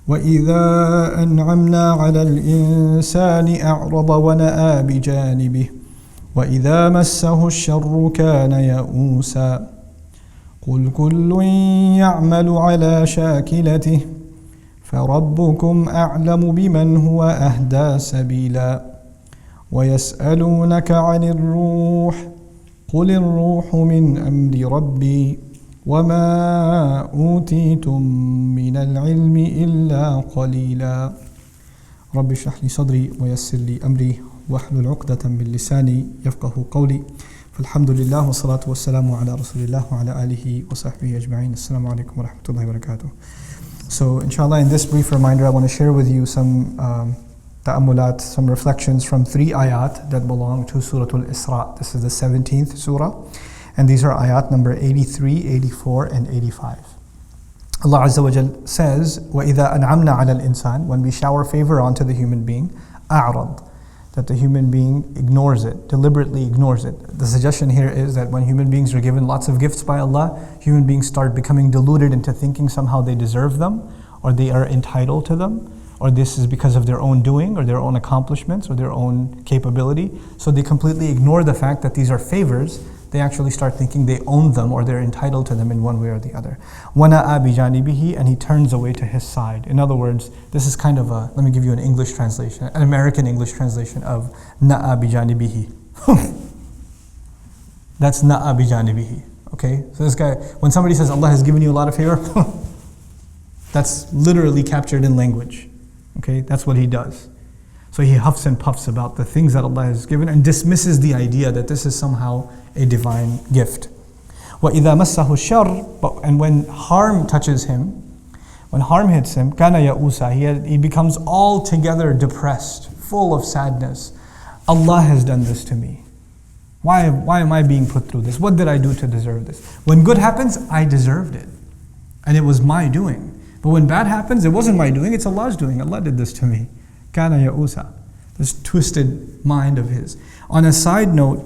وإذا أنعمنا على الإنسان أعرض ونأى بجانبه وإذا مسه الشر كان يئوسا قل كل يعمل على شاكلته فربكم أعلم بمن هو أهدى سبيلا ويسألونك عن الروح قل الروح من أمر ربي وما أوتيتم من العلم إلا قليلا رب اشرح لي صدري ويسر لي أمري واحلل عقدة من لساني يفقه قولي فالحمد لله والصلاة والسلام على رسول الله وعلى آله وصحبه أجمعين. السلام عليكم ورحمة الله وبركاته. So inshallah, in this brief reminder I want to share with you some ta'ammulat, some reflections from 3 ayat that belong to Surah Al-Israء. This is the 17th surah, and these are ayat number 83, 84 and 85. Allah Azza wa Jal says, وَإِذَا أَنْعَمْنَا عَلَى الْإِنسان, when we shower favor onto the human being, أَعْرَض, that the human being ignores it, deliberately ignores it. The suggestion here is that when human beings are given lots of gifts by Allah, human beings start becoming deluded into thinking somehow they deserve them, or they are entitled to them, or this is because of their own doing, or their own accomplishments, or their own capability. So they completely ignore the fact that these are favors. They actually start thinking they own them, or they're entitled to them in one way or the other. وَنَأَى بِجَانِبِهِ, and he turns away to his side. In other words, this is kind of a, let me give you an English translation, an American English translation of نَأَى بِجَانِبِهِ. That's نَأَى بِجَانِبِهِ. Okay? So this guy, when somebody says Allah has given you a lot of favor, that's literally captured in language. Okay? That's what he does. So he huffs and puffs about the things that Allah has given and dismisses the idea that this is somehow a divine gift. وَإِذَا مَسَّهُ الشَّرُّ, and when harm touches him, when harm hits him, كَانَ يَئُوسًا, he becomes altogether depressed, full of sadness. Allah has done this to me. Why am I being put through this? What did I do to deserve this? When good happens, I deserved it. And it was my doing. But when bad happens, it wasn't my doing, it's Allah's doing. Allah did this to me. كَانَ يَئُوسًا. This twisted mind of his. On a side note,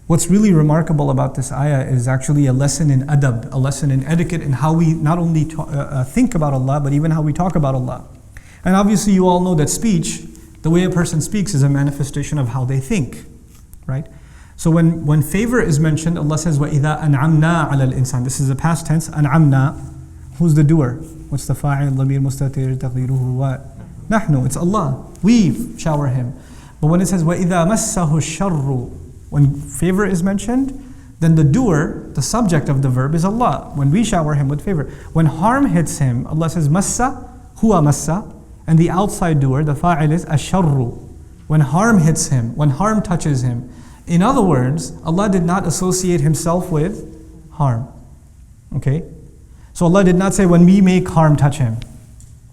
what's really remarkable about this ayah is actually a lesson in adab, a lesson in etiquette, in how we not only think about Allah, but even how we talk about Allah. And obviously you all know that speech, the way a person speaks, is a manifestation of how they think, right? So when favor is mentioned, Allah says, وَإِذَا أَنْعَمْنَا عَلَى الْإِنسان. This is the past tense, أَنْعَمْنَا. Who's the doer? What's the fa'il? ضمير مستتر تقديره what? نحن, it's Allah. We shower him. But when it says وَإِذَا مَسَّهُ الشَّرُّ, when favor is mentioned, then the doer, the subject of the verb, is Allah. When we shower him with favor. When harm hits him, Allah says massa, huwa massa, and the outside doer, the fa'il, is asharru. When harm hits him, when harm touches him. In other words, Allah did not associate himself with harm. Okay? So Allah did not say when we make harm touch him,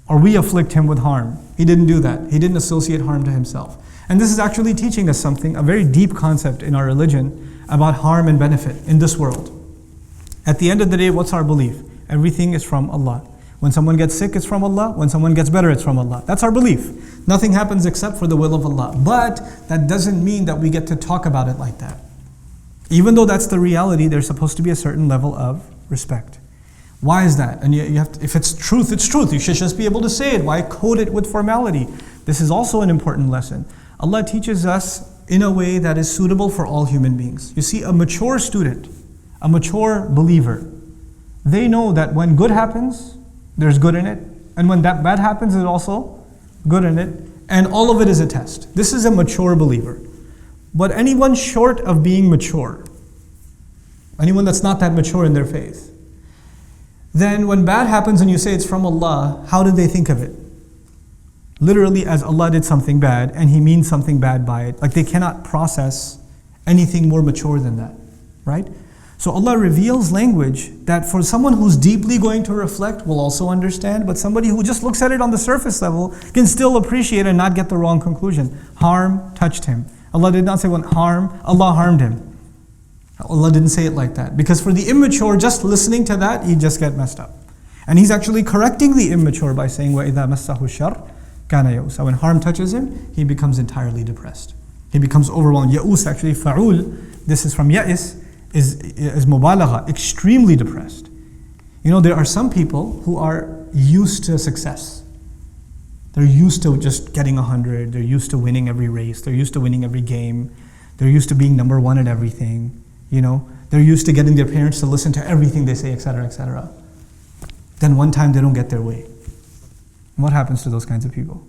or we afflict him with harm. He didn't do that. He didn't associate harm to himself. And this is actually teaching us something, a very deep concept in our religion about harm and benefit in this world. At the end of the day, what's our belief? Everything is from Allah. When someone gets sick, it's from Allah. When someone gets better, it's from Allah. That's our belief. Nothing happens except for the will of Allah. But that doesn't mean that we get to talk about it like that. Even though that's the reality, there's supposed to be a certain level of respect. Why is that? And you have to, if it's truth, it's truth. You should just be able to say it. Why code it with formality? This is also an important lesson. Allah teaches us in a way that is suitable for all human beings. You see, a mature student, a mature believer, they know that when good happens, there's good in it. And when that bad happens, there's also good in it. And all of it is a test. This is a mature believer. But anyone short of being mature, anyone that's not that mature in their faith, then when bad happens and you say it's from Allah, how do they think of it? Literally as Allah did something bad and He means something bad by it. Like they cannot process anything more mature than that, right? So Allah reveals language that for someone who's deeply going to reflect will also understand, but somebody who just looks at it on the surface level can still appreciate and not get the wrong conclusion. Harm touched him. Allah did not say when Allah harmed him. Allah didn't say it like that. Because for the immature, just listening to that, you just get messed up. And He's actually correcting the immature by saying, وَإِذَا مَسَّهُ الشَّرُّ كَانَ يَئُوسًا. When harm touches him, he becomes entirely depressed. He becomes overwhelmed. Ya'us, actually, fa'ul, this is from ya'is, is mubalagha, extremely depressed. You know, there are some people who are used to success. They're used to just getting 100. They're used to winning every race. They're used to winning every game. They're used to being number one at everything. They're used to getting their parents to listen to everything they say, etc., etc. Then one time they don't get their way. What happens to those kinds of people?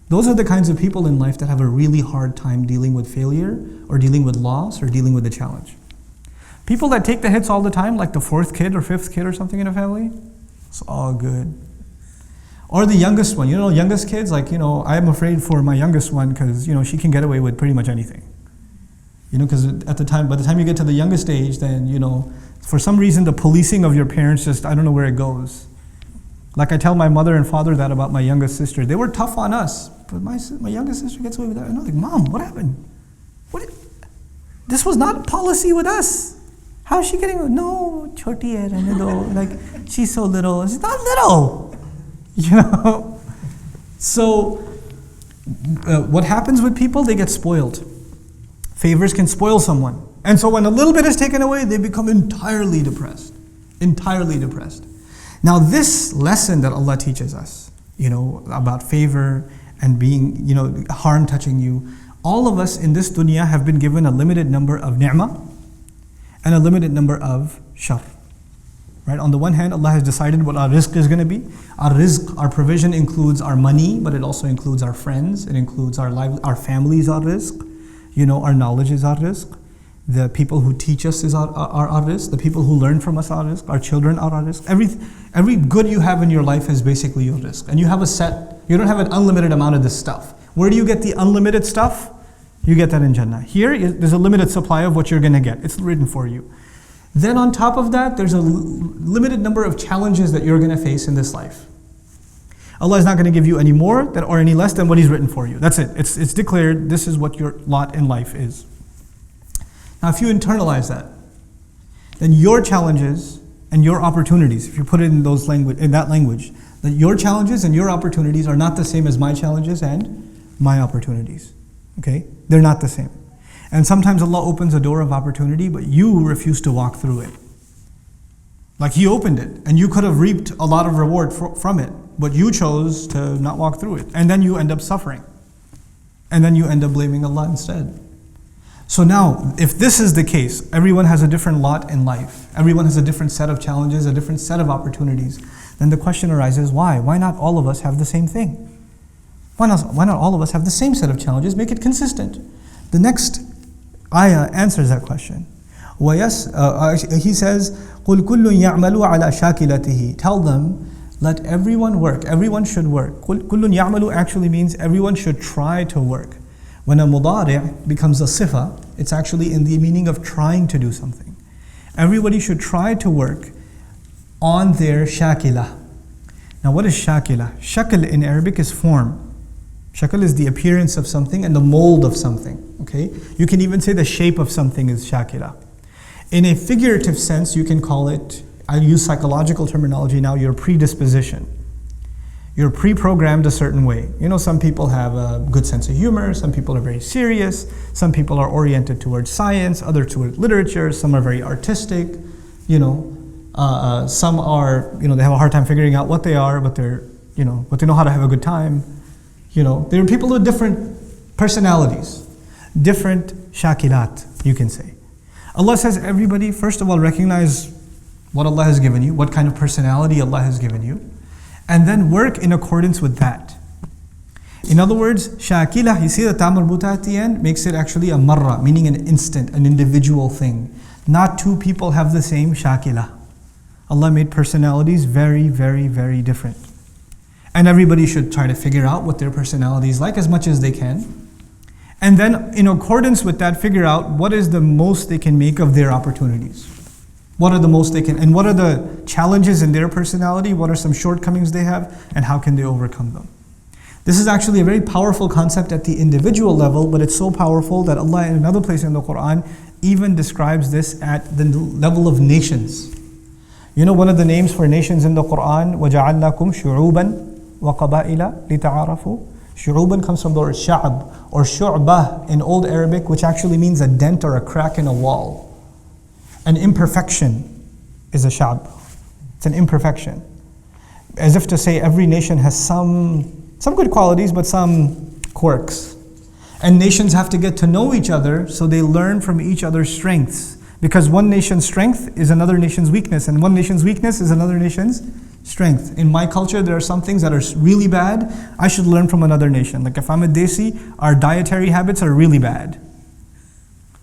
Those are the kinds of people in life that have a really hard time dealing with failure or dealing with loss or dealing with a challenge. People that take the hits all the time, like the fourth kid or fifth kid or something in a family, it's all good. Or the youngest one, youngest kids, I'm afraid for my youngest one because, she can get away with pretty much anything. Because by the time you get to the youngest age, then, for some reason the policing of your parents just, I don't know where it goes. Like I tell my mother and father that about my youngest sister. They were tough on us, but my youngest sister gets away with that. And I'm like, Mom, what happened? This was not policy with us. How is she getting away? No, choti hai, rehne do. Like, she's so little. She's not little. So, what happens with people? They get spoiled. Favors can spoil someone. And so when a little bit is taken away, they become entirely depressed. Entirely depressed. Now this lesson that Allah teaches us, about favor and being, harm touching you, all of us in this dunya have been given a limited number of ni'mah and a limited number of shar. Right? On the one hand, Allah has decided what our rizq is going to be. Our rizq, our provision includes our money, but it also includes our friends. It includes our families, our rizq. Our knowledge is our rizq. The people who teach us is our rizq. The people who learn from us are our rizq. Our children are our rizq. Every good you have in your life is basically your rizq. And you don't have an unlimited amount of this stuff. Where do you get the unlimited stuff? You get that in Jannah. Here, there's a limited supply of what you're going to get. It's written for you. Then on top of that, there's a limited number of challenges that you're going to face in this life. Allah is not going to give you any more or any less than what He's written for you. That's it. It's declared, this is what your lot in life is. Now if you internalize that, then your challenges and your opportunities, if you put it in that language, that your challenges and your opportunities are not the same as my challenges and my opportunities. Okay? They're not the same. And sometimes Allah opens a door of opportunity, but you refuse to walk through it. Like He opened it, and you could have reaped a lot of reward from it, but you chose to not walk through it. And then you end up suffering. And then you end up blaming Allah instead. So now, if this is the case, everyone has a different lot in life. Everyone has a different set of challenges, a different set of opportunities. Then the question arises, why? Why not all of us have the same thing? Why not all of us have the same set of challenges? Make it consistent. The next ayah answers that question. He says, قُلْ كُلٌّ يَعْمَلُ عَلَى شَاكِلَتِهِ. Tell them, let everyone work. Everyone should work. كُلٌّ يَعْمَلُ actually means everyone should try to work. When a mudari' becomes a sifa, it's actually in the meaning of trying to do something. Everybody should try to work on their shakila. Now what is shakila? Shakl in Arabic is form. Shakl is the appearance of something and the mold of something. Okay? You can even say the shape of something is shakila. In a figurative sense, you can call it, I use psychological terminology now, your predisposition. You're pre-programmed a certain way. Some people have a good sense of humor, some people are very serious, some people are oriented towards science, others towards literature, some are very artistic, some are, they have a hard time figuring out what they are, but they know how to have a good time. There are people with different personalities, different shakilat, you can say. Allah says everybody, first of all, recognize what Allah has given you, what kind of personality Allah has given you, and then work in accordance with that. In other words, shakila, you see the ta marbuta at the end, makes it actually a marra, meaning an instant, an individual thing. Not two people have the same shakila. Allah made personalities very, very, very different. And everybody should try to figure out what their personality is like as much as they can. And then in accordance with that, figure out what is the most they can make of their opportunities. What are the most they can, and what are the challenges in their personality? What are some shortcomings they have, and how can they overcome them? This is actually a very powerful concept at the individual level, but it's so powerful that Allah in another place in the Quran even describes this at the level of nations. One of the names for nations in the Quran, وَجَعَلْنَاكُمْ شُعُوبًا وَقَبَائِلَ لِتَعَارَفُوا. Shu'uban comes from the word sha'ab or shu'bah in Old Arabic, which actually means a dent or a crack in a wall. An imperfection is a sha'b. It's an imperfection. As if to say every nation has some Some good qualities, but some quirks. And nations have to get to know each other so they learn from each other's strengths. Because one nation's strength is another nation's weakness, and one nation's weakness is another nation's strength. In my culture, there are some things that are really bad. I should learn from another nation. Like if I'm a Desi, our dietary habits are really bad.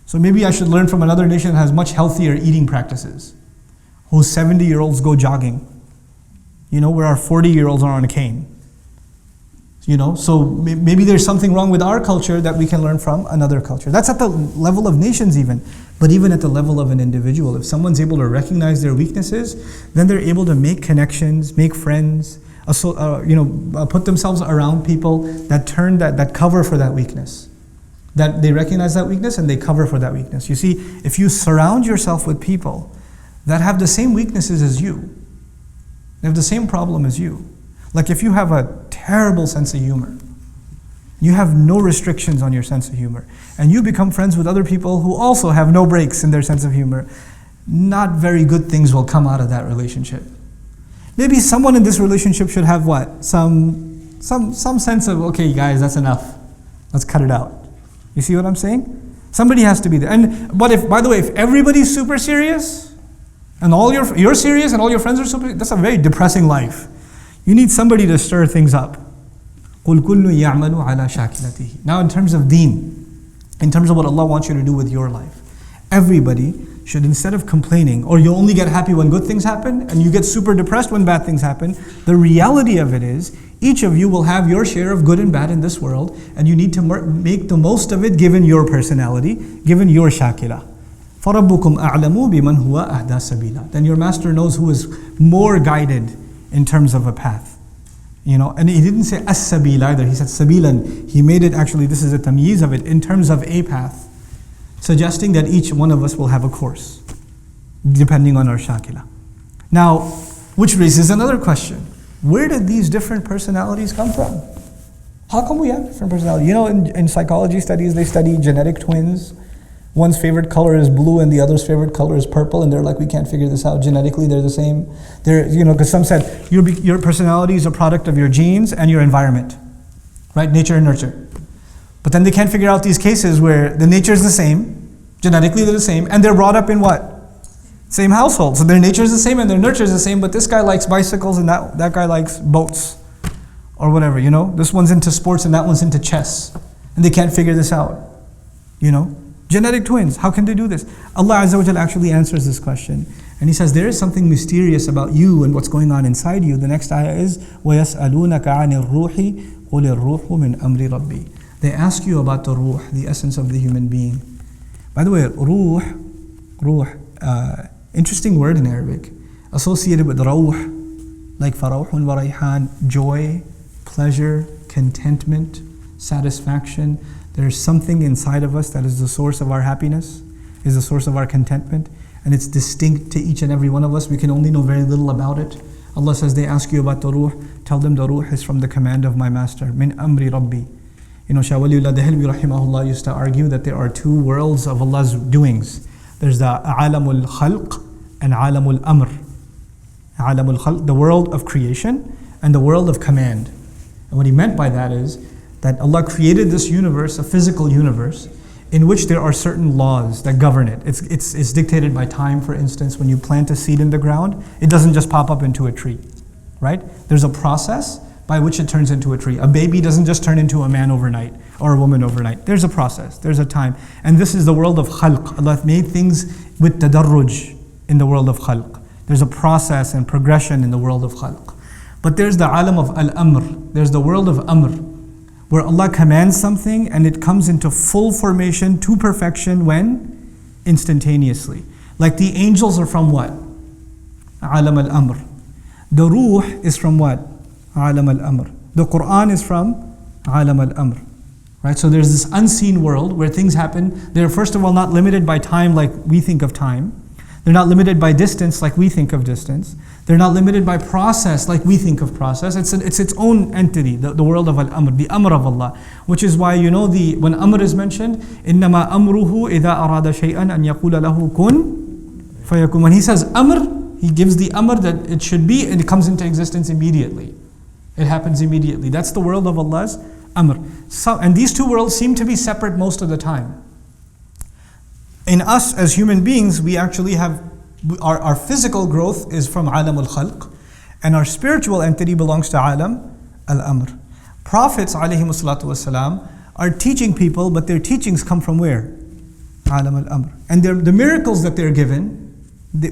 So maybe I should learn from another nation that has much healthier eating practices, whose 70-year-olds go jogging, where our 40-year-olds are on a cane. So maybe there's something wrong with our culture that we can learn from another culture. That's at the level of nations even. But even at the level of an individual, if someone's able to recognize their weaknesses, then they're able to make connections, make friends, put themselves around people that cover for that weakness. That they recognize that weakness and they cover for that weakness. You see, if you surround yourself with people that have the same weaknesses as you, they have the same problem as you. Like if you have a terrible sense of humor, you have no restrictions on your sense of humor, and you become friends with other people who also have no breaks in their sense of humor, not very good things will come out of that relationship. Maybe someone in this relationship should have what? Some sense of, okay guys, that's enough. Let's cut it out. You see what I'm saying? Somebody has to be there. But if everybody's super serious, and you're serious and all your friends are super, that's a very depressing life. You need somebody to stir things up. قُلْ كُلٌّ يَعْمَلُ عَلَى شَاكِلَتِهِ. Now in terms of deen, in terms of what Allah wants you to do with your life, everybody should, instead of complaining, or you only get happy when good things happen, and you get super depressed when bad things happen, the reality of it is, each of you will have your share of good and bad in this world, and you need to make the most of it given your personality, given your shakila. فَرَبُّكُمْ أَعْلَمُ بِمَنْ هُوَ أَهْدَى سَبِيلًا. Then your master knows who is more guided in terms of a path. And he didn't say as-sabil either, he said sabilan. He made it actually, this is a tamyiz of it, in terms of a path, suggesting that each one of us will have a course, depending on our shakila. Now, which raises another question. Where did these different personalities come from? How come we have different personalities? In psychology studies, they study genetic twins. One's favorite color is blue and the other's favorite color is purple, and they're like, we can't figure this out. Genetically, they're the same. Because some said your personality is a product of your genes and your environment, right? Nature and nurture. But then they can't figure out these cases where the nature is the same, genetically they're the same, and they're brought up in what? Same household. So their nature is the same and their nurture is the same, but this guy likes bicycles and that guy likes boats, or whatever. This one's into sports and that one's into chess, and they can't figure this out. Genetic twins, how can they do this? Allah Azza wa Jalla actually answers this question. And He says, there is something mysterious about you and what's going on inside you. The next ayah is, وَيَسْأَلُونَكَ عَنِ الرُّوحِ قُلِ الرُّوحُ مِنْ أَمْرِ رَبِّي. They ask you about the ruh, the essence of the human being. By the way, ruh, interesting word in Arabic, associated with rawh, like farawhun wa rayhan, joy, pleasure, contentment, satisfaction. There's something inside of us that is the source of our happiness, is the source of our contentment, and it's distinct to each and every one of us. We can only know very little about it. Allah says, they ask you about the ruh, tell them the ruh is from the command of my master, min amri rabbi. Shah Waliullah Dehelvi rahimahullah used to argue that there are two worlds of Allah's doings. There's the alamul khalq and alamul amr. Alamul khalq, the world of creation, and the world of command. And what he meant by that is that Allah created this universe, a physical universe, in which there are certain laws that govern it. It's dictated by time. For instance, when you plant a seed in the ground, it doesn't just pop up into a tree, right? There's a process by which it turns into a tree. A baby doesn't just turn into a man overnight or a woman overnight. There's a process, there's a time. And this is the world of khalq. Allah made things with tadarruj in the world of khalq. There's a process and progression in the world of khalq. But there's the alam of al-amr. There's the world of amr, where Allah commands something and it comes into full formation to perfection when? Instantaneously. Like the angels are from what? Alam al-amr. The ruh is from what? Alam al-amr. The Quran is from Alam al-amr. Right? So there's this unseen world where things happen. They're first of all not limited by time like we think of time. They're not limited by distance like we think of distance. They're not limited by process like we think of process. It's its own entity, the world of al-amr, the amr of Allah. Which is why when amr is mentioned, إِنَّمَا أَمْرُهُ إِذَا أَرَادَ شَيْئًا أَنْ يَقُولَ لَهُ كُن فَيَكُنْ. When He says amr, He gives the amr that it should be, and it comes into existence immediately. It happens immediately. That's the world of Allah's amr. And these two worlds seem to be separate most of the time. In us as human beings, we actually have, our physical growth is from alam al-khalq, and our spiritual entity belongs to alam al-amr. Prophets alayhimu salatu wasalam are teaching people, but their teachings come from where? Alam al-amr. And the miracles that they're given,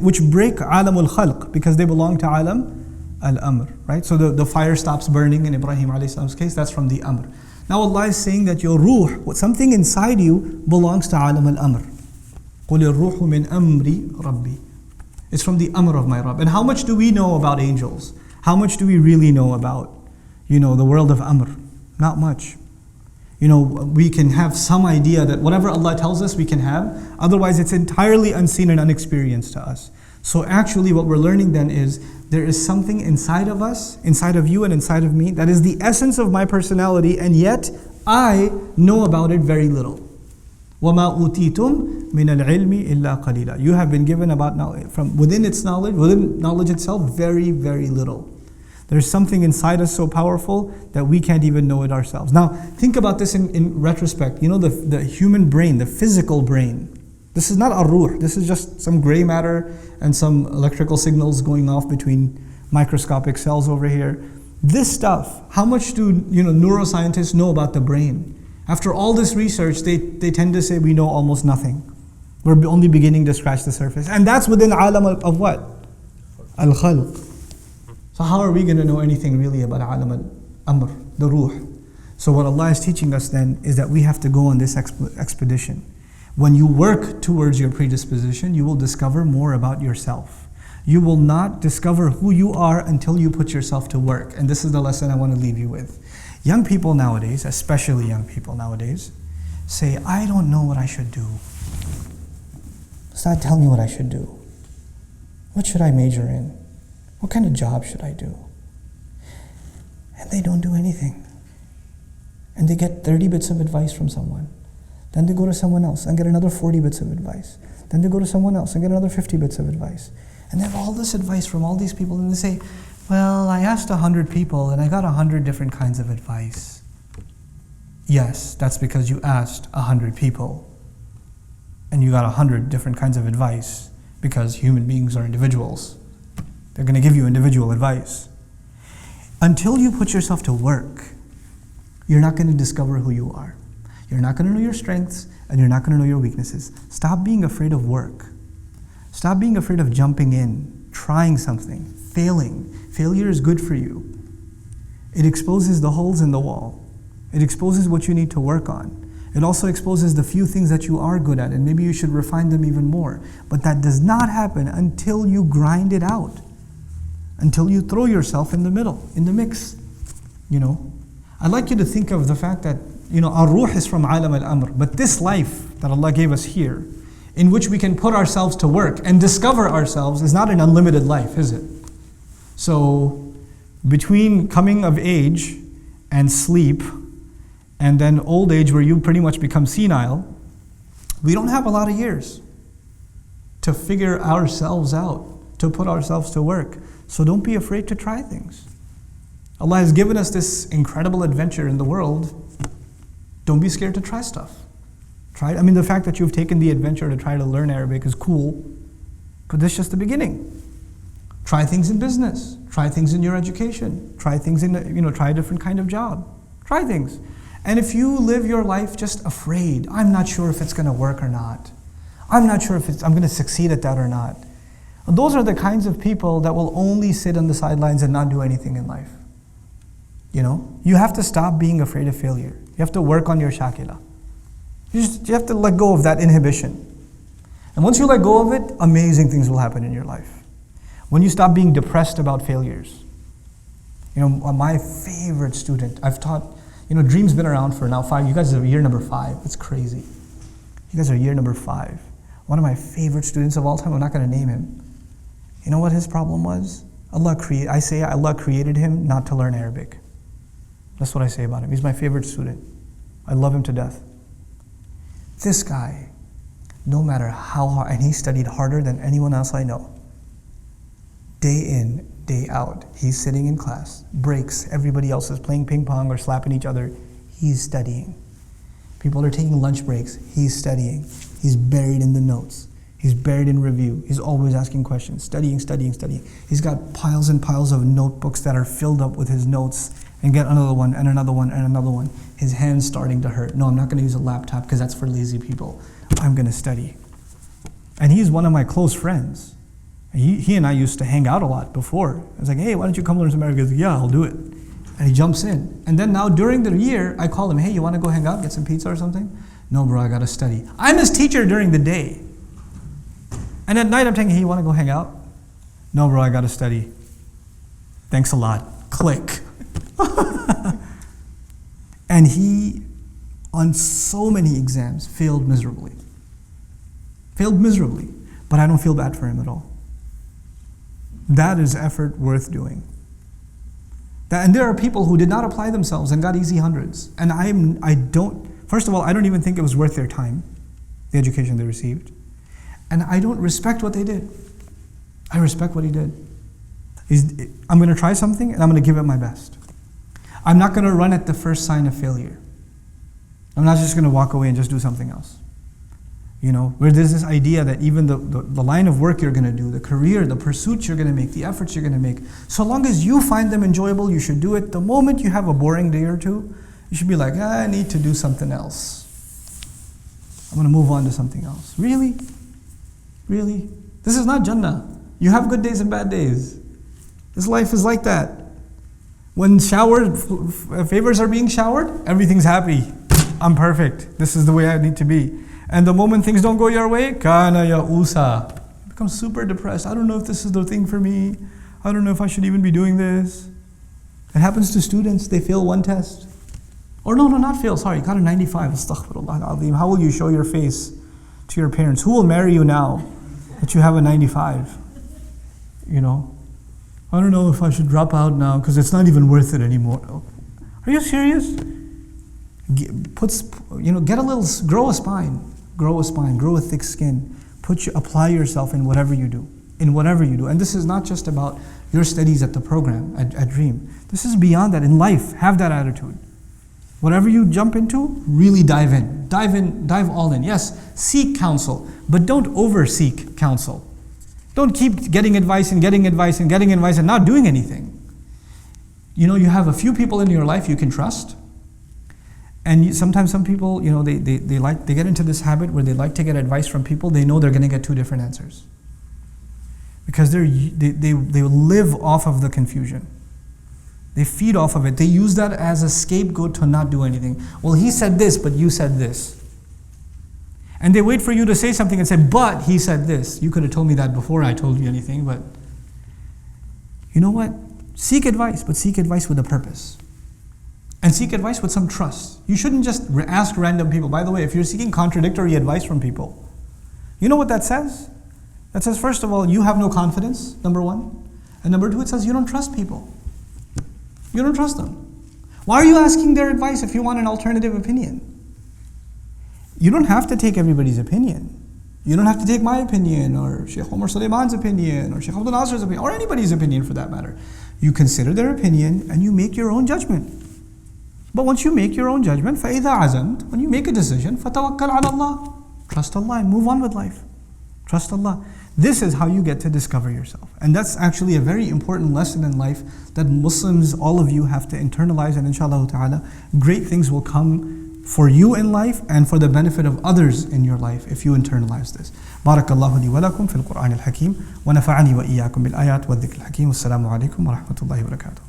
which break alam al-khalq, because they belong to alam al-amr, right? So the fire stops burning in Ibrahim alayhi salam's case, that's from the amr. Now Allah is saying that your ruh, something inside you, belongs to alam al-amr. قُلِ الروح مِنْ أَمْرِ رَبِّي. It's from the amr of my Rabb. And how much do we know about angels? How much do we really know about, the world of amr? Not much. We can have some idea that whatever Allah tells us we can have, otherwise it's entirely unseen and unexperienced to us. So actually what we're learning then is, there is something inside of us, inside of you and inside of me, that is the essence of my personality, and yet I know about it very little. وَمَا أُوتِيتُم مِّنَ الْعِلْمِ إِلَّا قَلِيلًا. You have been given from within knowledge itself, very, very little. There's something inside us so powerful that we can't even know it ourselves. Now, think about this in retrospect. The human brain, the physical brain. This is not ar-ruh. This is just some gray matter and some electrical signals going off between microscopic cells over here. This stuff, how much do neuroscientists know about the brain? After all this research, they tend to say we know almost nothing. We're only beginning to scratch the surface. And that's within alam of what? Al-khalq. So how are we going to know anything really about alam al-amr, the ruh? So what Allah is teaching us then is that we have to go on this expedition. When you work towards your predisposition, you will discover more about yourself. You will not discover who you are until you put yourself to work. And this is the lesson I want to leave you with. Young people nowadays, especially young people nowadays, say, I don't know what I should do. Ustad, tell me what I should do. What should I major in? What kind of job should I do? And they don't do anything. And they get 30 bits of advice from someone. Then they go to someone else and get another 40 bits of advice. Then they go to someone else and get another 50 bits of advice. And they have all this advice from all these people, and they say, well, I asked 100 people and I got 100 different kinds of advice. Yes, that's because you asked 100 people and you got 100 different kinds of advice, because human beings are individuals. They're going to give you individual advice. Until you put yourself to work, you're not going to discover who you are. You're not going to know your strengths, and you're not going to know your weaknesses. Stop being afraid of work. Stop being afraid of jumping in, trying something, failing. Failure is good for you. It exposes the holes in the wall. It exposes what you need to work on. It also exposes the few things that you are good at, and maybe you should refine them even more. But that does not happen until you grind it out, until you throw yourself in the middle, in the mix. I'd like you to think of the fact that our ruh is from alam al-amr, but this life that Allah gave us here, in which we can put ourselves to work and discover ourselves, is not an unlimited life, is it? So, between coming of age and sleep, and then old age where you pretty much become senile, we don't have a lot of years to figure ourselves out, to put ourselves to work. So don't be afraid to try things. Allah has given us this incredible adventure in the world. Don't be scared to try stuff. Try it. The fact that you've taken the adventure to try to learn Arabic is cool, but this is just the beginning. Try things in business. Try things in your education. Try things in, try a different kind of job. Try things. And if you live your life just afraid, I'm not sure if it's going to work or not. I'm not sure if I'm going to succeed at that or not. Those are the kinds of people that will only sit on the sidelines and not do anything in life. You have to stop being afraid of failure. You have to work on your shakila. You have to let go of that inhibition. And once you let go of it, amazing things will happen in your life. When you stop being depressed about failures. My favorite student, I've taught, Dream's been around for now 5, you guys are year number 5, it's crazy. You guys are year number 5. One of my favorite students of all time, I'm not going to name him. You know what his problem was? Allah created him not to learn Arabic. That's what I say about him. He's my favorite student. I love him to death. This guy, no matter how hard, and he studied harder than anyone else I know. Day in, day out. He's sitting in class, breaks, everybody else is playing ping pong or slapping each other. He's studying. People are taking lunch breaks. He's studying. He's buried in the notes. He's buried in review. He's always asking questions, studying. He's got piles and piles of notebooks that are filled up with his notes, and get another one and another one and another one. His hand's starting to hurt. No, I'm not going to use a laptop because that's for lazy people. I'm going to study. And he's one of my close friends. He and I used to hang out a lot before. I was like, hey, why don't you come learn some Arabic? He goes, yeah, I'll do it. And he jumps in. And then now during the year, I call him, hey, you want to go hang out, get some pizza or something? No, bro, I got to study. I'm his teacher during the day. And at night I'm telling him, hey, you want to go hang out? No, bro, I got to study. Thanks a lot. Click. And he, on so many exams, failed miserably. But I don't feel bad for him at all. That is effort worth doing. And there are people who did not apply themselves and got easy hundreds. And first of all, I don't even think it was worth their time, the education they received. And I don't respect what they did. I respect what he did. I'm going to try something and I'm going to give it my best. I'm not going to run at the first sign of failure. I'm not just going to walk away and just do something else. Where there's this idea that even the line of work you're going to do, the career, the pursuits you're going to make, the efforts you're going to make, so long as you find them enjoyable, you should do it. The moment you have a boring day or two, you should be like, I need to do something else. I'm going to move on to something else. Really? This is not Jannah. You have good days and bad days. This life is like that. When favors are being showered, everything's happy. I'm perfect. This is the way I need to be. And the moment things don't go your way, kana ya'usa. You become super depressed. I don't know if this is the thing for me. I don't know if I should even be doing this. It happens to students. They fail one test. Or no, not fail. Sorry, got a 95. Astaghfirullah al-azim. How will you show your face to your parents? Who will marry you now that you have a 95? I don't know if I should drop out now because it's not even worth it anymore. Are you serious? Grow a spine. Grow a thick skin. Apply yourself in whatever you do. And this is not just about your studies at the program, at Dream. This is beyond that. In life, have that attitude. Whatever you jump into, really dive in. Dive all in. Yes, seek counsel, but don't over-seek counsel. Don't keep getting advice and not doing anything. You have a few people in your life you can trust. And sometimes some people, they get into this habit where they like to get advice from people they know they're going to get two different answers. Because they live off of the confusion. They feed off of it. They use that as a scapegoat to not do anything. Well, he said this, but you said this. And they wait for you to say something and say, but he said this. You could have told me that before I told you anything, but you know what? Seek advice, but seek advice with a purpose. And seek advice with some trust. You shouldn't just ask random people. By the way, if you're seeking contradictory advice from people, you know what that says? That says, first of all, you have no confidence, number one. And number two, it says you don't trust people. You don't trust them. Why are you asking their advice if you want an alternative opinion? You don't have to take everybody's opinion. You don't have to take my opinion, or Sheikh Omar Suleiman's opinion, or Sheikh Abdul Nasir's opinion, or anybody's opinion for that matter. You consider their opinion and you make your own judgment. But once you make your own judgment, فَإِذَا عَزَمْتَ, when you make a decision, فَتَوَكَّلْ عَلَى اللَّهِ, trust Allah and move on with life. Trust Allah. This is how you get to discover yourself. And that's actually a very important lesson in life that Muslims, all of you, have to internalize, and inshallah ta'ala, great things will come for you in life and for the benefit of others in your life if you internalize this. بارك الله لي ولكم في القرآن الحكيم ونفعني وإياكم بالآيات والذكر الحكيم والسلام عليكم ورحمة الله وبركاته.